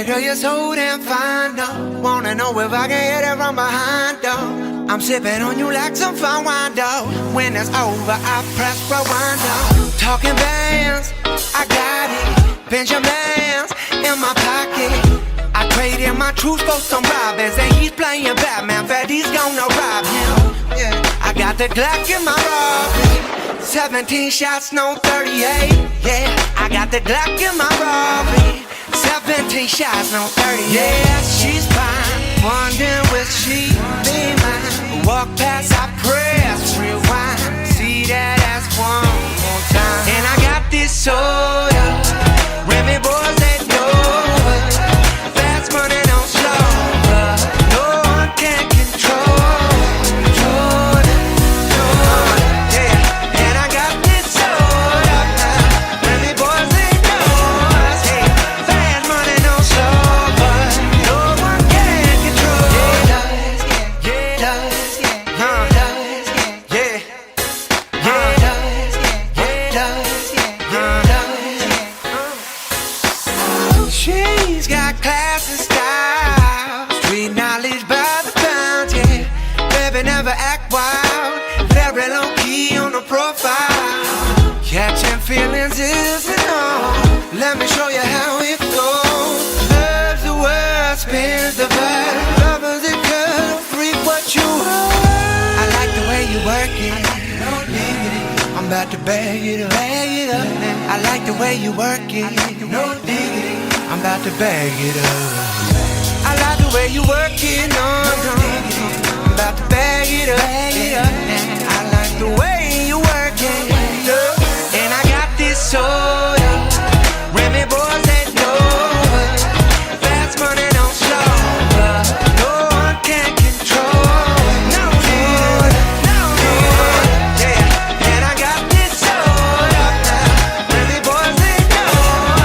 Baby girl, you're so damn fine, though. Wanna know if I can hit it from behind, though. I'm sipping on you like some fine wine, though. When it's over, I press rewind, though. Talking bands, I got it. Benjamins in my pocket. I traded my truth for some robbers, and he's playing Batman. Freddy's gonna rob him. Yeah. I got the Glock in my robbery. 17 shots, no 38. Yeah, I got the Glock in my robbery. 17 shots, no 38. Yeah, she's fine. Wondering will she be mine? Walk past, I press rewind. See that ass one more time. And I got this soda. Remy boys that know it. Fast money don't slow, but no one can control it. Yeah, and I got this soda. Remy boys they know us. Hey, fast money don't slow, but no one can control it. She's got class and style, street knowledge by the pound, yeah. Baby never act wild, very low key on the profile. Catching feelings isn't all. Let me show you how it goes. Loves the word, spins the verb. Lovers it could freak what you heard. I like the way you work it. No diggity, I'm about to bag it up. I like the way you work it. No diggity, I'm about to bag it up. I like the way you work it. No diggity, I'm about to bag it up. I like the way you work it. And I got this soda. Remy boys that know it. Fast money don't slow, but no one can control it. No, yeah. And I got this soda. Remy boys they know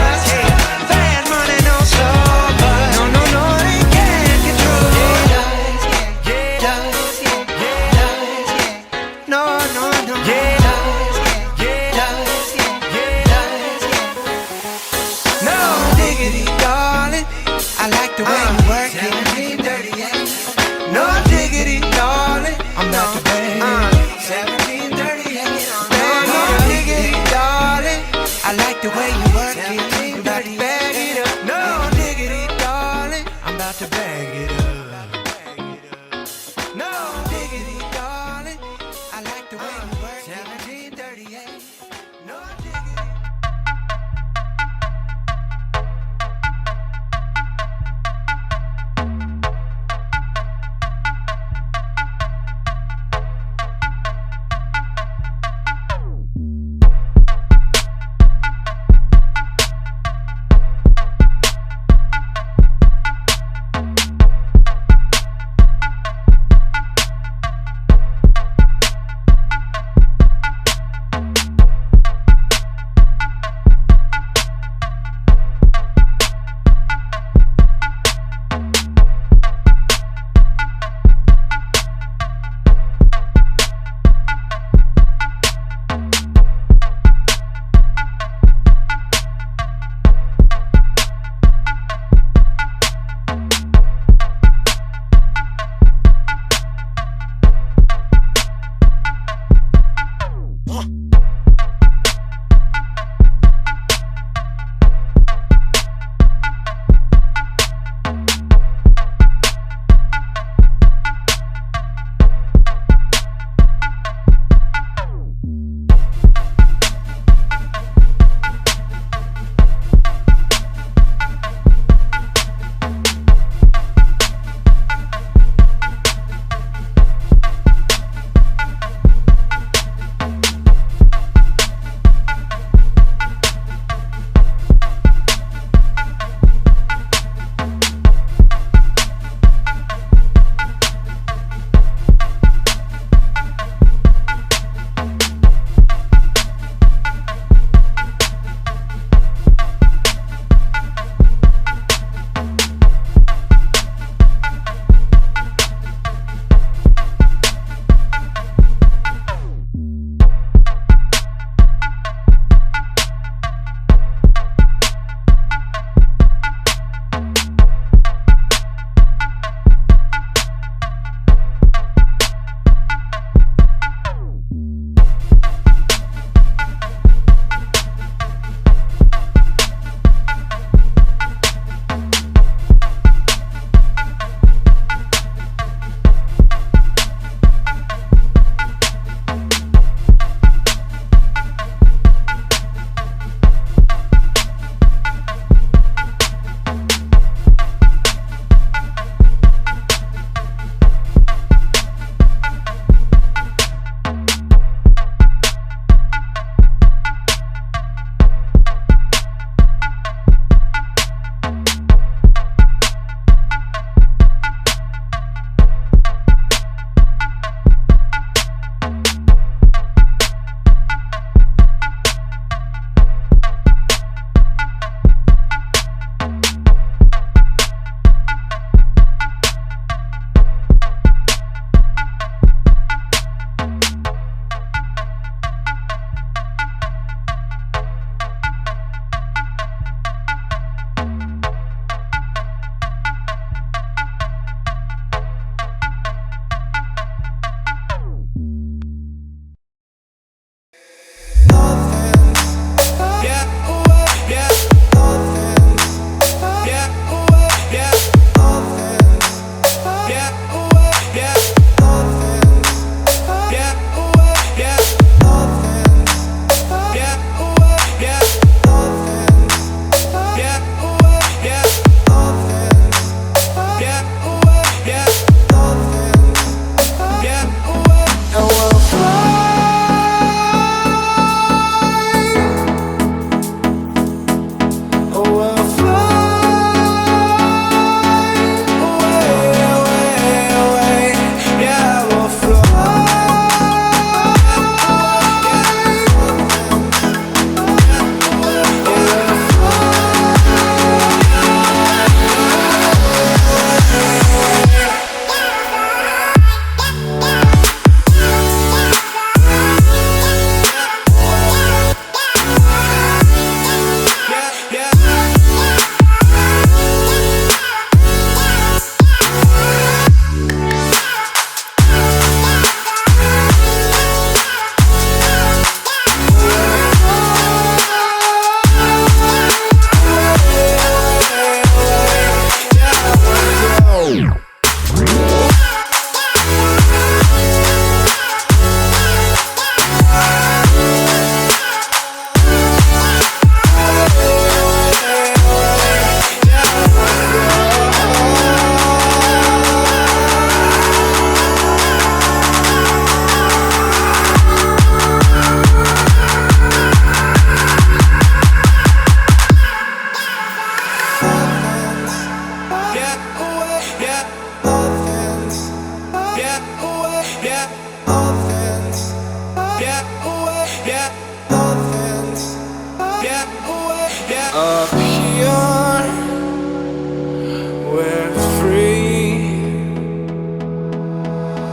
us. Hey, fast money don't slow, but no, they can't control it. No, yeah. No diggity, darling, I like the way you work it. 1738. No diggity, darling, I'm about to bang it. 1738. No diggity, darling, I like the way you work it. I'm about to bag it up. No diggity, darling, I'm about to bag it up. No diggity, darling, I like the way you work it. 1738. No diggity.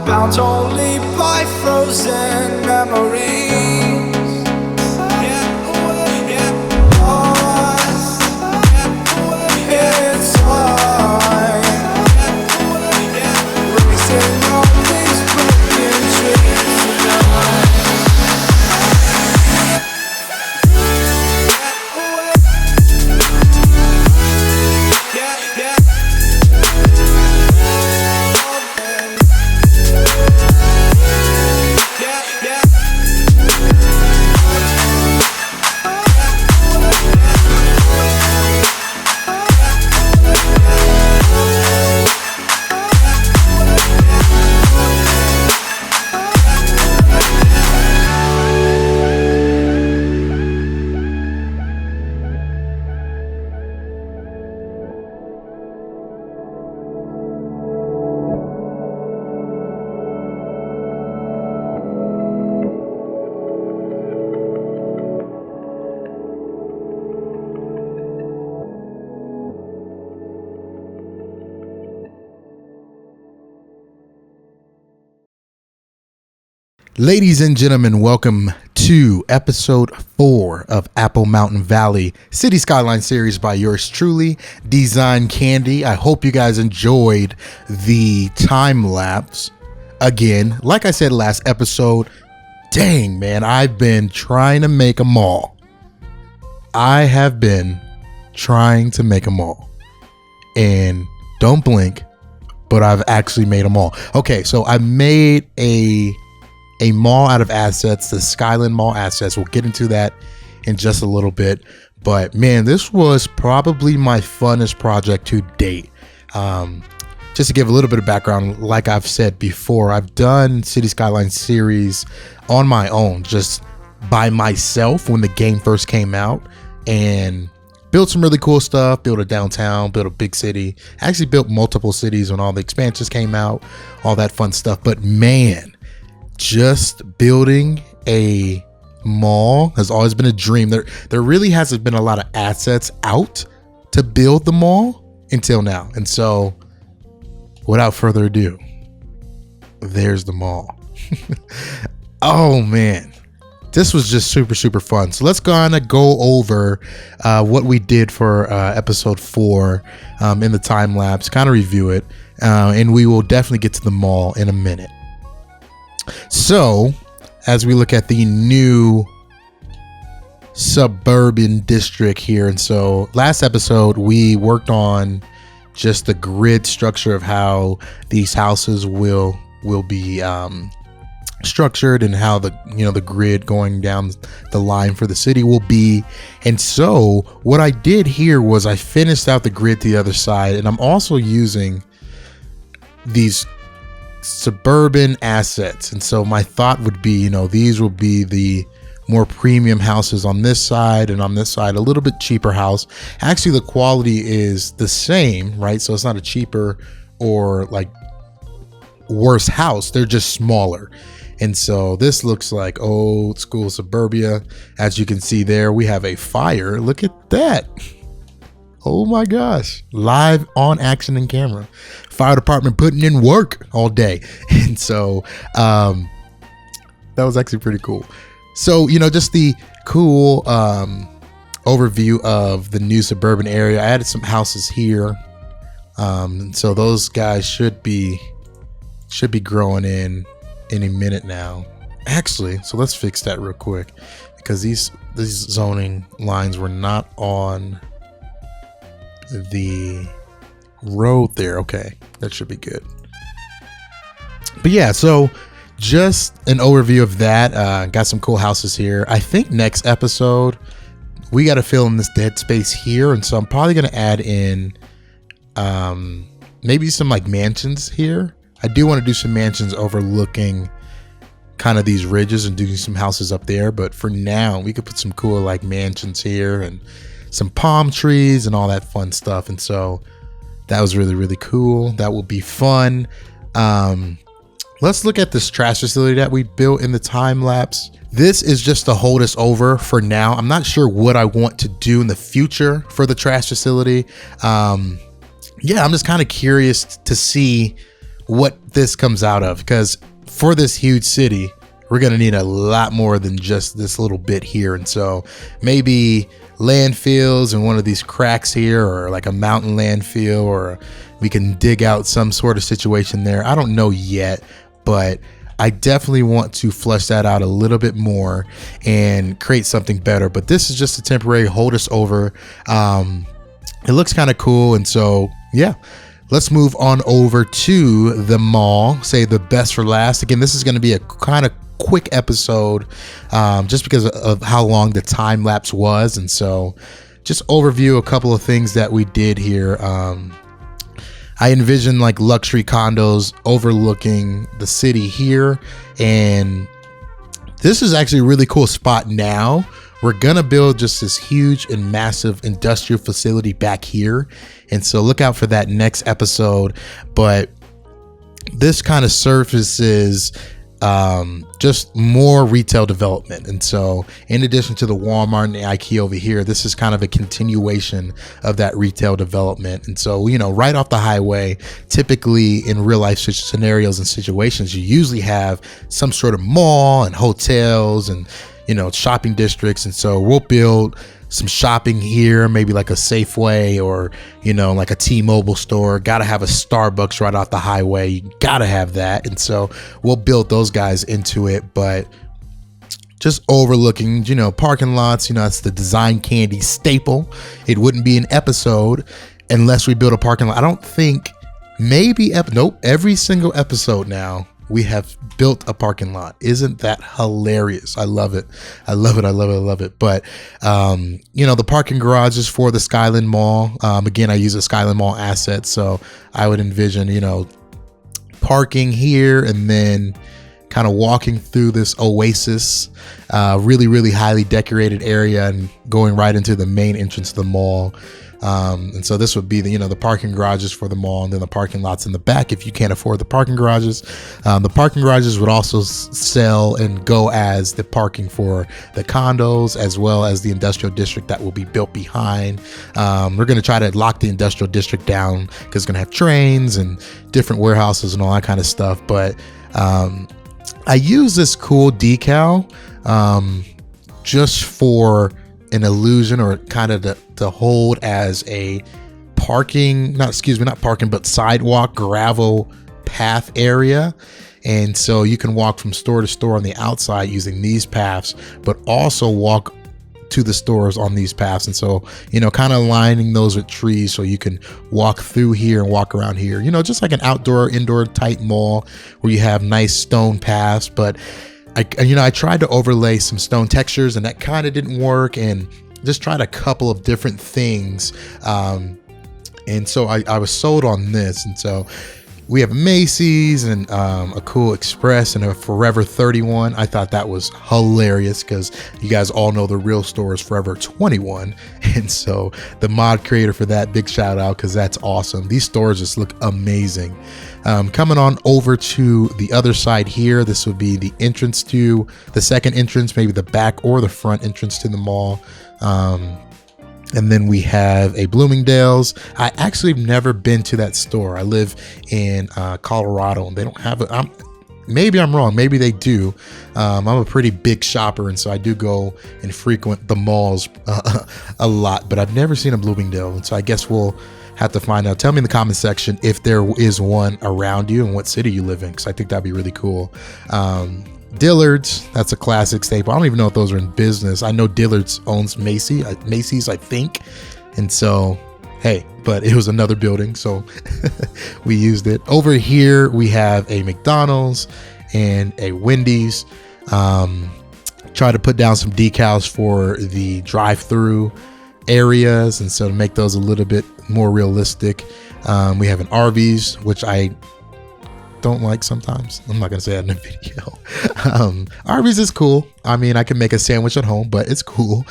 bound only by frozen memories. It's time, racing all these broken dreams tonight. Ladies and gentlemen, welcome to episode 4 of Apple Mountain Valley City Skylines series by yours truly, Design Candy. I hope you guys enjoyed the time lapse. Again, like I said last episode, dang man, I've been trying to make a mall. I have been trying to make a mall. And don't blink, but I've actually made a mall. Okay, so I made a mall out of assets, the Skyline Mall assets. We'll get into that in just a little bit. But man, this was probably my funnest project to date. Just to give a little bit of background, like I've said before, I've done City Skylines series on my own, just by myself when the game first came out, and built some really cool stuff, built a downtown, built a big city, actually built multiple cities when all the expansions came out, all that fun stuff. But man, just building a mall has always been a dream. There really hasn't been a lot of assets out to build the mall until now. And so without further ado, there's the mall. Oh man, this was just super fun. So let's go over what we did for episode 4 in the time lapse, kind of review it, and we will definitely get to the mall in a minute. So, as we look at the new suburban district here, and so last episode we worked on just the grid structure of how these houses will be structured, and how the grid going down the line for the city will be. And so what I did here was I finished out the grid to the other side, and I'm also using these suburban assets. And so my thought would be, these will be the more premium houses on this side, and on this side a little bit cheaper house. Actually, the quality is the same, right? So it's not a cheaper or like worse house, they're just smaller. And so this looks like old school suburbia. As you can see there, we have a fire. Look at that. Oh my gosh, live on action in camera. Fire department putting in work all day. And so that was actually pretty cool. So, just the cool overview of the new suburban area. I added some houses here. So those guys should be growing in any minute now. Actually, so let's fix that real quick, because these zoning lines were not on the road there. Okay, that should be good. But yeah, so just an overview of that. Got some cool houses here. I think next episode we got to fill in this dead space here, and so I'm probably going to add in maybe some like mansions here. I do want to do some mansions overlooking kind of these ridges and doing some houses up there, but for now we could put some cool like mansions here and some palm trees and all that fun stuff. And so that was really cool. That will be fun. Let's look at this trash facility that we built in the time lapse. This is just to hold us over for now. I'm not sure what I want to do in the future for the trash facility. Yeah, I'm just kind of curious to see what this comes out of, because for this huge city, we're going to need a lot more than just this little bit here. And so maybe landfills and one of these cracks here, or like a mountain landfill, or we can dig out some sort of situation there. I don't know yet, but I definitely want to flesh that out a little bit more and create something better. But this is just a temporary hold us over. It looks kind of cool. And so, yeah, let's move on over to the mall. Say the best for last. Again, this is going to be a kind of quick episode, just because of how long the time lapse was. And so just overview a couple of things that we did here. I envision like luxury condos overlooking the city here. And this is actually a really cool spot now. We're gonna build just this huge and massive industrial facility back here. And so look out for that next episode. But this kind of surfaces just more retail development. And so in addition to the Walmart and the IKEA over here, this is kind of a continuation of that retail development. And so, you know, right off the highway, typically in real life scenarios and situations, you usually have some sort of mall and hotels and, you know, shopping districts. And so we'll build some shopping here, maybe like a Safeway or, you know, like a T-Mobile store. Got to have a Starbucks right off the highway. You got to have that. And so we'll build those guys into it. But just overlooking, you know, parking lots, you know, that's the Design Candy staple. It wouldn't be an episode unless we build a parking lot. I don't think, maybe, nope, every single episode now we have built a parking lot. Isn't that hilarious? I love it. I love it. I love it. I love it. But, you know, the parking garage is for the Skyline Mall. Again, I use a Skyline Mall asset. So I would envision, you know, parking here and then kind of walking through this oasis, really, really highly decorated area and going right into the main entrance of the mall. And so this would be the, you know, the parking garages for the mall, and then the parking lots in the back if you can't afford the parking garages. The parking garages would also sell and go as the parking for the condos, as well as the industrial district that will be built behind. We're going to try to lock the industrial district down because it's going to have trains and different warehouses and all that kind of stuff. But I use this cool decal just for an illusion, or kind of to hold as a sidewalk gravel path area. And so you can walk from store to store on the outside using these paths, but also walk to the stores on these paths. And so, you know, kind of lining those with trees so you can walk through here and walk around here, you know, just like an indoor type mall where you have nice stone paths. But I tried to overlay some stone textures and that kind of didn't work, and just tried a couple of different things. And so I was sold on this. And so we have Macy's and a cool Express and a Forever 31. I thought that was hilarious because you guys all know the real store is Forever 21. And so the mod creator for that, big shout out, because that's awesome. These stores just look amazing. Coming on over to the other side here, this would be the entrance to the second entrance, maybe the back or the front entrance to the mall. And then we have a Bloomingdale's. I actually have never been to that store. I live in Colorado, and they don't have it. Maybe I'm wrong. Maybe they do. I'm a pretty big shopper, and so I do go and frequent the malls a lot, but I've never seen a Bloomingdale. And so I guess we'll have to find out. Tell me in the comment section if there is one around you and what city you live in, because I think that'd be really cool. Dillard's, that's a classic staple. I don't even know if those are in business. I know Dillard's owns Macy's, I think. And so, hey, but it was another building, so we used it. Over here, we have a McDonald's and a Wendy's. Try to put down some decals for the drive-through areas, and so to make those a little bit more realistic. We have an Arby's, which I don't like sometimes. I'm not gonna say that in the video. Arby's is cool. I mean, I can make a sandwich at home, but it's cool.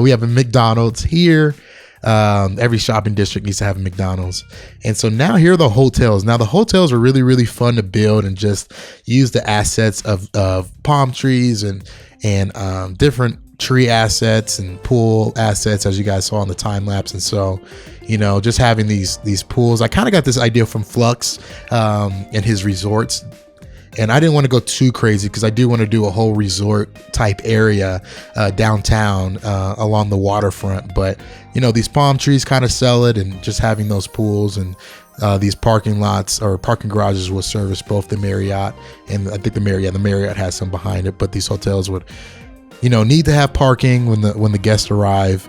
We have a McDonald's here. Every shopping district needs to have a McDonald's. And so now here are the hotels. Now the hotels are really, really fun to build and just use the assets of palm trees and different tree assets and pool assets, as you guys saw on the time lapse. And so, you know, just having these pools, I kind of got this idea from Flux and his resorts. And I didn't want to go too crazy because I do want to do a whole resort type area downtown along the waterfront. But, you know, these palm trees kind of sell it, and just having those pools and these parking lots or parking garages will service both the Marriott and I think the Marriott has some behind it. But these hotels would, you know, need to have parking when the guests arrive.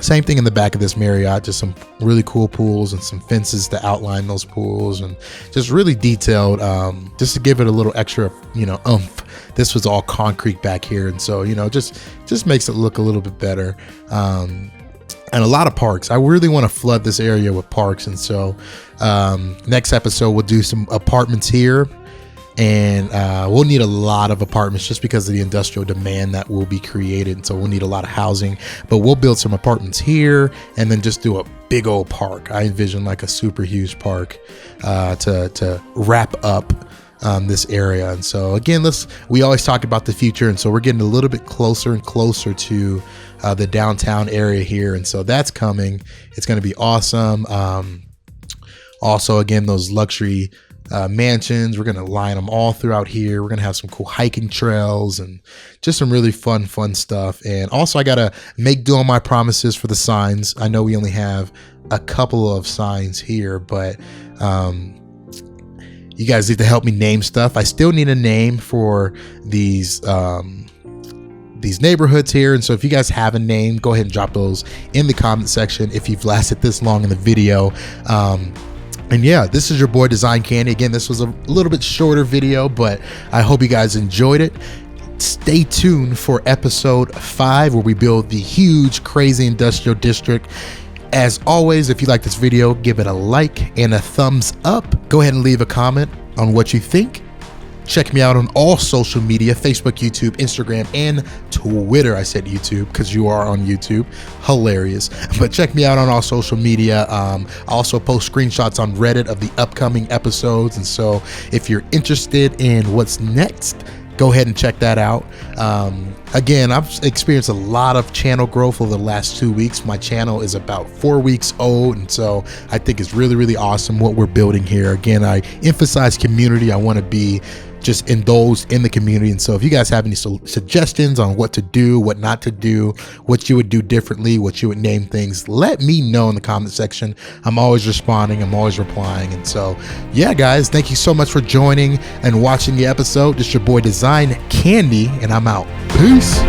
Same thing in the back of this Marriott, just some really cool pools and some fences to outline those pools, and just really detailed, just to give it a little extra, you know, oomph. This was all concrete back here, and so, you know, just makes it look a little bit better. And a lot of parks. I really want to flood this area with parks, and so next episode we'll do some apartments here. And we'll need a lot of apartments just because of the industrial demand that will be created. So we'll need a lot of housing, but we'll build some apartments here and then just do a big old park. I envision like a super huge park to wrap up this area. And so again, we always talk about the future, and so we're getting a little bit closer and closer to the downtown area here, and so that's coming. It's going to be awesome. Also, again, those luxury mansions, we're going to line them all throughout here. We're going to have some cool hiking trails and just some really fun stuff. And also, I got to make do on my promises for the signs. I know we only have a couple of signs here, but you guys need to help me name stuff. I still need a name for these neighborhoods here. And so if you guys have a name, go ahead and drop those in the comment section if you've lasted this long in the video. And yeah, this is your boy Design Candy. Again, this was a little bit shorter video, but I hope you guys enjoyed it. Stay tuned for episode 5, where we build the huge, crazy industrial district. As always, if you like this video, give it a like and a thumbs up. Go ahead and leave a comment on what you think. Check me out on all social media: Facebook, YouTube, Instagram, and Twitter. I said YouTube because you are on YouTube. Hilarious. But check me out on all social media. I also post screenshots on Reddit of the upcoming episodes. And so if you're interested in what's next, go ahead and check that out. Again, I've experienced a lot of channel growth over the last 2 weeks. My channel is about 4 weeks old, and so I think it's really, really awesome what we're building here. Again, I emphasize community. I want to be just indulged in the community. And so if you guys have any suggestions on what to do, what not to do, what you would do differently, what you would name things, let me know in the comment section. I'm always responding. I'm always replying. And so, yeah, guys, thank you so much for joining and watching the episode. This is your boy Design Candy, and I'm out. Peace.